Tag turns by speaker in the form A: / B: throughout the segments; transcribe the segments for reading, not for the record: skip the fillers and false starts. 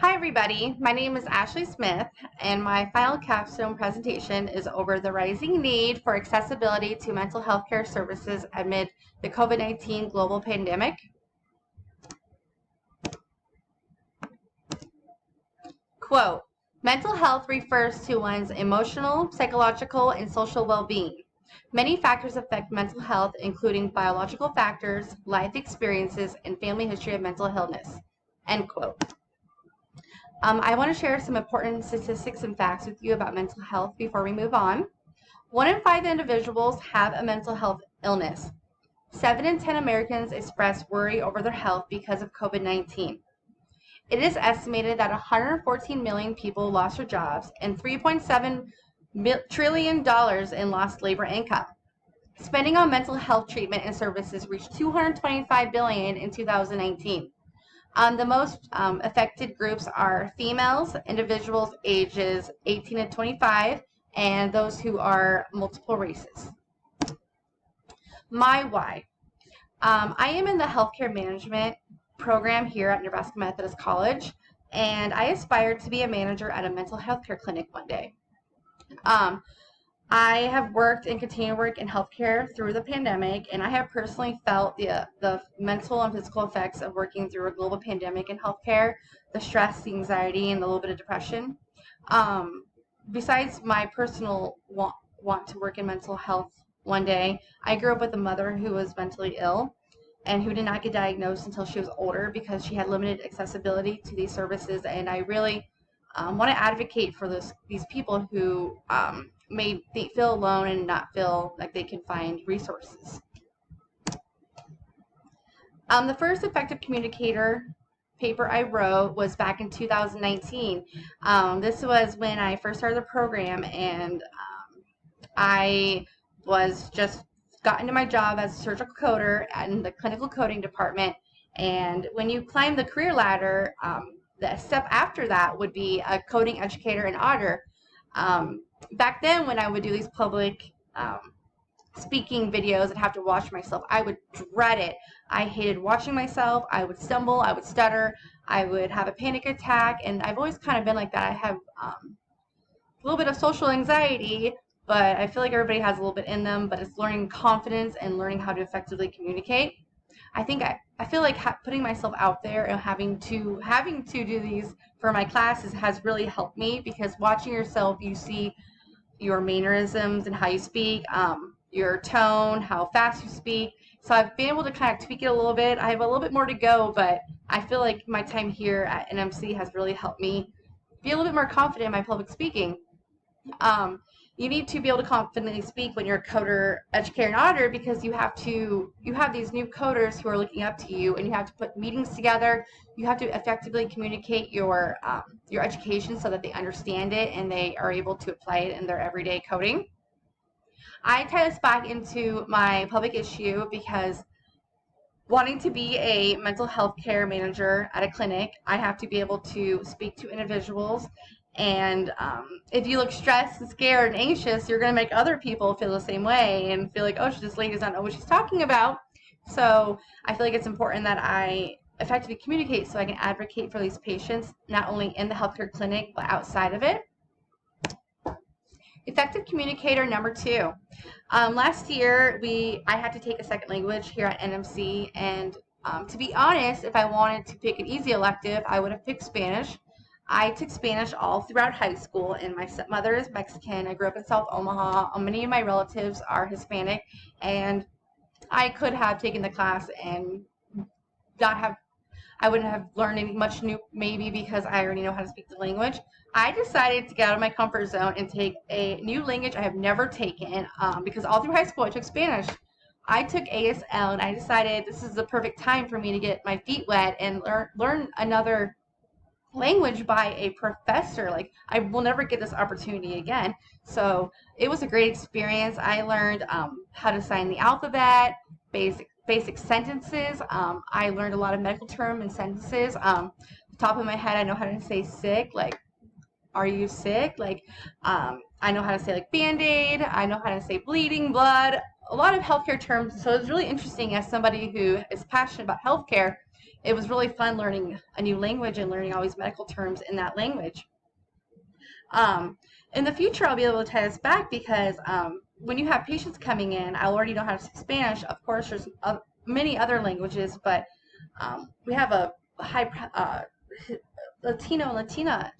A: Hi everybody, my name is Ashley Smith and my final capstone presentation is over the rising need for accessibility to mental health care services amid the COVID-19 global pandemic. Quote, mental health refers to one's emotional, psychological, and social well-being. Many factors affect mental health, including biological factors, life experiences, and family history of mental illness. End quote. I want to share some important statistics and facts with you about mental health before we move on. 1 in 5 individuals have a mental health illness. 7 in 10 Americans express worry over their health because of COVID-19. It is estimated that 114 million people lost their jobs and $3.7 trillion in lost labor income. Spending on mental health treatment and services reached $225 billion in 2019. The most affected groups are females, individuals ages 18 to 25, and those who are multiple races. My why. I am in the healthcare management program here at Nebraska Methodist College, and I aspire to be a manager at a mental health care clinic one day. I have worked and continue to work in healthcare through the pandemic, and I have personally felt the mental and physical effects of working through a global pandemic in healthcare, the stress, the anxiety, and a little bit of depression. Besides my personal want to work in mental health one day, I grew up with a mother who was mentally ill and who did not get diagnosed until she was older because she had limited accessibility to these services, and I really want to advocate for these people who may feel alone and not feel like they can find resources. The first effective communicator paper I wrote was back in 2019. This was when I first started the program, and I was just got into my job as a surgical coder in the clinical coding department. And when you climb the career ladder, the step after that would be a coding educator and auditor. Back then, when I would do these public speaking videos and have to watch myself, I would dread it. I hated watching myself. I would stumble, I would stutter, I would have a panic attack, and I've always kind of been like that. I have a little bit of social anxiety, but I feel like everybody has a little bit in them, but it's learning confidence and learning how to effectively communicate. I feel like putting myself out there and having to do these for my classes has really helped me, because watching yourself, you see your mannerisms and how you speak, your tone, how fast you speak. So I've been able to kind of tweak it a little bit. I have a little bit more to go, but I feel like my time here at NMC has really helped me be a little bit more confident in my public speaking. You need to be able to confidently speak when you're a coder, educator, and auditor, because you have these new coders who are looking up to you, and you have to put meetings together. You have to effectively communicate your education so that they understand it and they are able to apply it in their everyday coding. I tie this back into my public issue because wanting to be a mental health care manager at a clinic, I have to be able to speak to individuals. And if you look stressed and scared and anxious, you're going to make other people feel the same way and feel like, oh, this lady does not know what she's talking about. So I feel like it's important that I effectively communicate so I can advocate for these patients, not only in the healthcare clinic, but outside of it. Effective communicator number 2. Last year, I had to take a second language here at NMC, and to be honest, if I wanted to pick an easy elective, I would have picked Spanish. I took Spanish all throughout high school, and my stepmother is Mexican. I grew up in South Omaha. Many of my relatives are Hispanic, and I could have taken the class and I wouldn't have learned any much new, maybe because I already know how to speak the language. I decided to get out of my comfort zone and take a new language I have never taken, because all through high school I took Spanish. I took ASL, and I decided this is the perfect time for me to get my feet wet and learn another language by a professor. Like, I will never get this opportunity again. So it was a great experience. I learned how to sign the alphabet, basic sentences. I learned a lot of medical terms and sentences. The top of my head, I know how to say sick, like, are you sick? Like, I know how to say like Band-Aid. I know how to say bleeding, blood, a lot of healthcare terms. So it's really interesting as somebody who is passionate about healthcare. it was really fun learning a new language and learning all these medical terms in that language. Um, in the future, I'll be able to tie this back because when you have patients coming in, I already know how to speak Spanish. Of course, there's many other languages, but we have a high Latino and Latina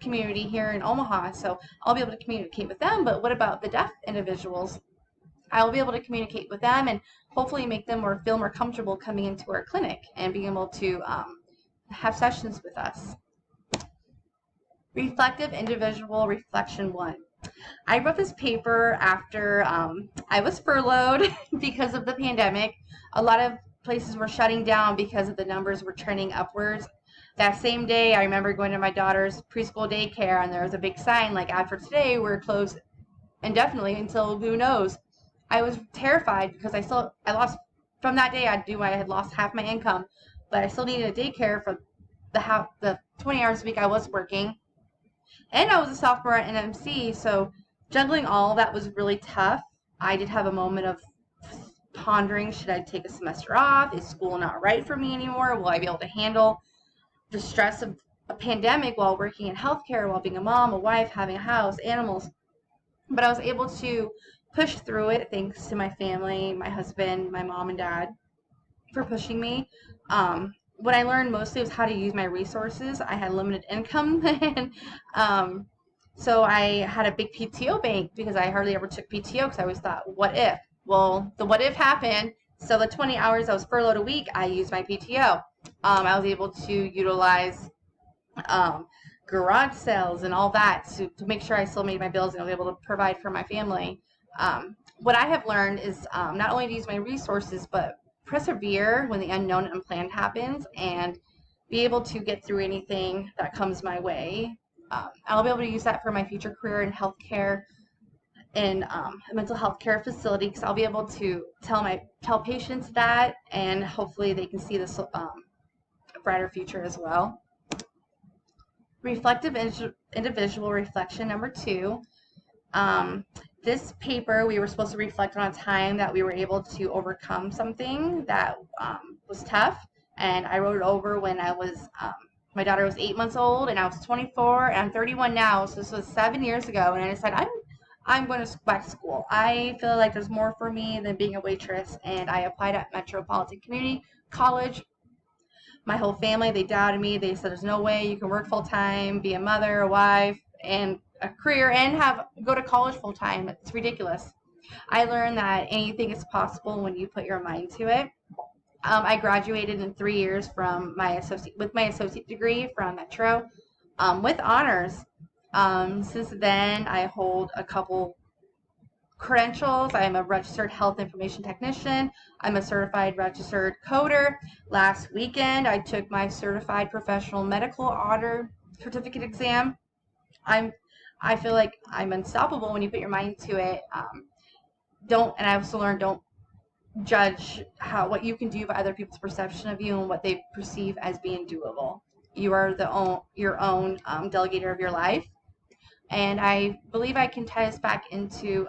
A: community here in Omaha, so I'll be able to communicate with them. But what about the deaf individuals? I will be able to communicate with them and hopefully make them feel more comfortable coming into our clinic and being able to have sessions with us. Reflective Individual Reflection 1. I wrote this paper after I was furloughed because of the pandemic. A lot of places were shutting down because of the numbers were trending upwards. That same day, I remember going to my daughter's preschool daycare, and there was a big sign like, after today, we're closed indefinitely until who knows. I was terrified because I lost, from that day, I had lost half my income, but I still needed a daycare for the 20 hours a week I was working. And I was a sophomore at NMC, so juggling all of that was really tough. I did have a moment of pondering, should I take a semester off? Is school not right for me anymore? Will I be able to handle the stress of a pandemic while working in healthcare, while being a mom, a wife, having a house, animals? But I was able to push through it thanks to my family, my husband, my mom and dad for pushing me. What I learned mostly was how to use my resources. I had limited income, and so I had a big PTO bank because I hardly ever took PTO because I always thought, what if? Well, the what if happened. So the 20 hours I was furloughed a week, I used my PTO. I was able to utilize garage sales and all that to make sure I still made my bills and I was able to provide for my family. What I have learned is not only to use my resources, but persevere when the unknown and unplanned happens and be able to get through anything that comes my way. I'll be able to use that for my future career in healthcare in a mental health care facility because I'll be able to tell patients that, and hopefully they can see this brighter future as well. Reflective Individual Reflection number 2. This paper, we were supposed to reflect on a time that we were able to overcome something that was tough. And I wrote it over when I was, my daughter was 8 months old and I was 24 and I'm 31 now. So this was 7 years ago. And I decided I'm going to go back to school. I feel like there's more for me than being a waitress. And I applied at Metropolitan Community College. My whole family, they doubted me. They said, there's no way you can work full time, be a mother, a wife, and a career, and go to college full time. It's ridiculous. I learned that anything is possible when you put your mind to it. I graduated in 3 years from my associate degree from Metro with honors. Since then, I hold a couple credentials. I am a registered health information technician. I'm a certified registered coder. Last weekend, I took my certified professional medical auditor certificate exam. I feel like I'm unstoppable when you put your mind to it. And I also learned, don't judge what you can do by other people's perception of you and what they perceive as being doable. You are your own delegator of your life. And I believe I can tie this back into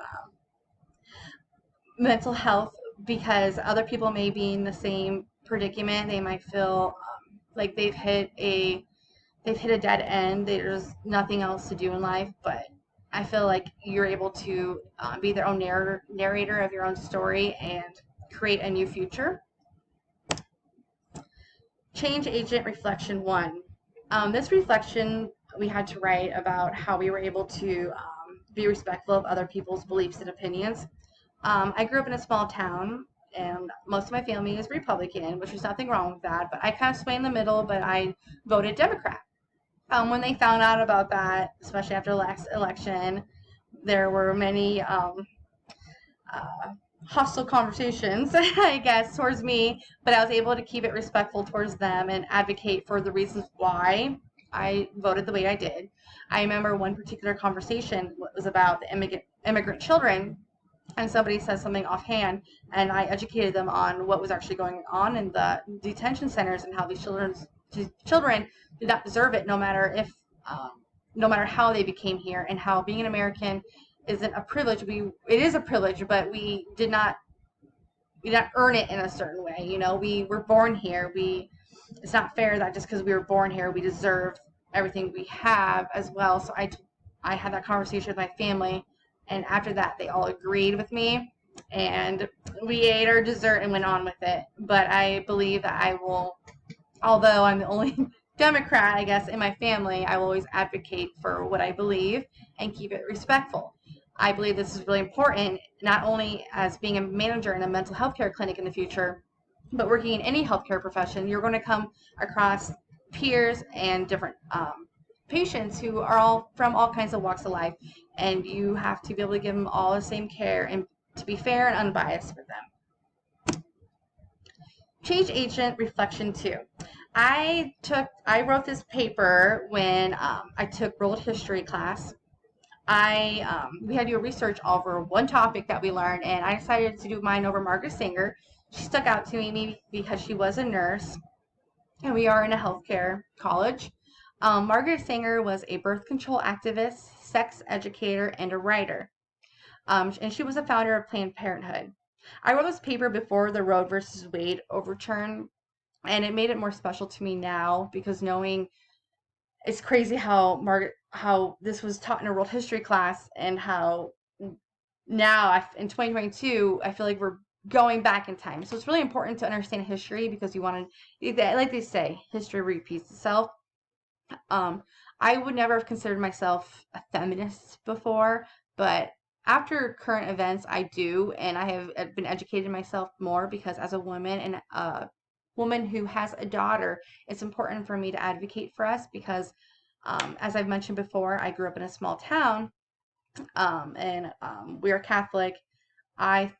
A: mental health because other people may be in the same predicament. They might feel like they've hit a dead end. There's nothing else to do in life, but I feel like you're able to be their own narrator of your own story and create a new future. Change Agent Reflection 1. This reflection we had to write about how we were able to be respectful of other people's beliefs and opinions. I grew up in a small town, and most of my family is Republican, which is nothing wrong with that, but I kind of sway in the middle, but I voted Democrat. When they found out about that, especially after the last election, there were many hostile conversations, I guess, towards me, but I was able to keep it respectful towards them and advocate for the reasons why I voted the way I did. I remember one particular conversation was about the immigrant children, and somebody said something offhand, and I educated them on what was actually going on in the detention centers and how these children did not deserve it, no matter how they became here, and how being an American isn't a privilege. It is a privilege, but we did not earn it in a certain way. You know, we were born here. We it's not fair that just because we were born here, we deserve everything we have as well. So I had that conversation with my family, and after that, they all agreed with me, and we ate our dessert and went on with it. But I believe that I will, although I'm the only Democrat, I guess, in my family, I will always advocate for what I believe and keep it respectful. I believe this is really important, not only as being a manager in a mental health care clinic in the future, but working in any healthcare profession. You're going to come across peers and different patients who are all from all kinds of walks of life, and you have to be able to give them all the same care and to be fair and unbiased with them. Change agent reflection 2. I wrote this paper when I took world history class. We had to do a research over one topic that we learned, and I decided to do mine over Margaret Sanger. She stuck out to me maybe because she was a nurse, and we are in a healthcare college. Margaret Sanger was a birth control activist, sex educator, and a writer. And she was a founder of Planned Parenthood. I wrote this paper before the Roe versus Wade overturn, and it made it more special to me now because knowing it's crazy how this was taught in a world history class, and how now in 2022 I feel like we're going back in time. So it's really important to understand history because you want to, like they say, history repeats itself. Um, I would never have considered myself a feminist before, but after current events, I do, and I have been educating myself more because as a woman and a woman who has a daughter, it's important for me to advocate for us because, as I've mentioned before, I grew up in a small town, and we are Catholic. I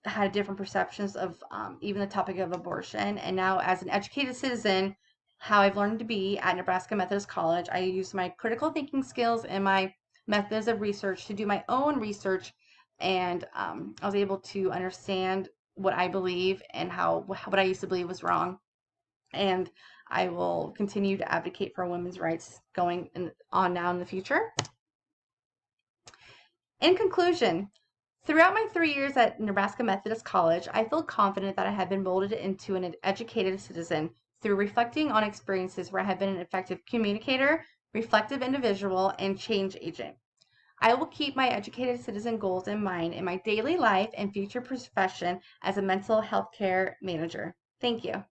A: had different perceptions of even the topic of abortion. And now, as an educated citizen, how I've learned to be at Nebraska Methodist College, I use my critical thinking skills and my methods of research to do my own research. And I was able to understand what I believe and how what I used to believe was wrong. And I will continue to advocate for women's rights on now in the future. In conclusion, throughout my 3 years at Nebraska Methodist College, I feel confident that I have been molded into an educated citizen through reflecting on experiences where I have been an effective communicator, reflective individual, and change agent. I will keep my educated citizen goals in mind in my daily life and future profession as a mental health care manager. Thank you.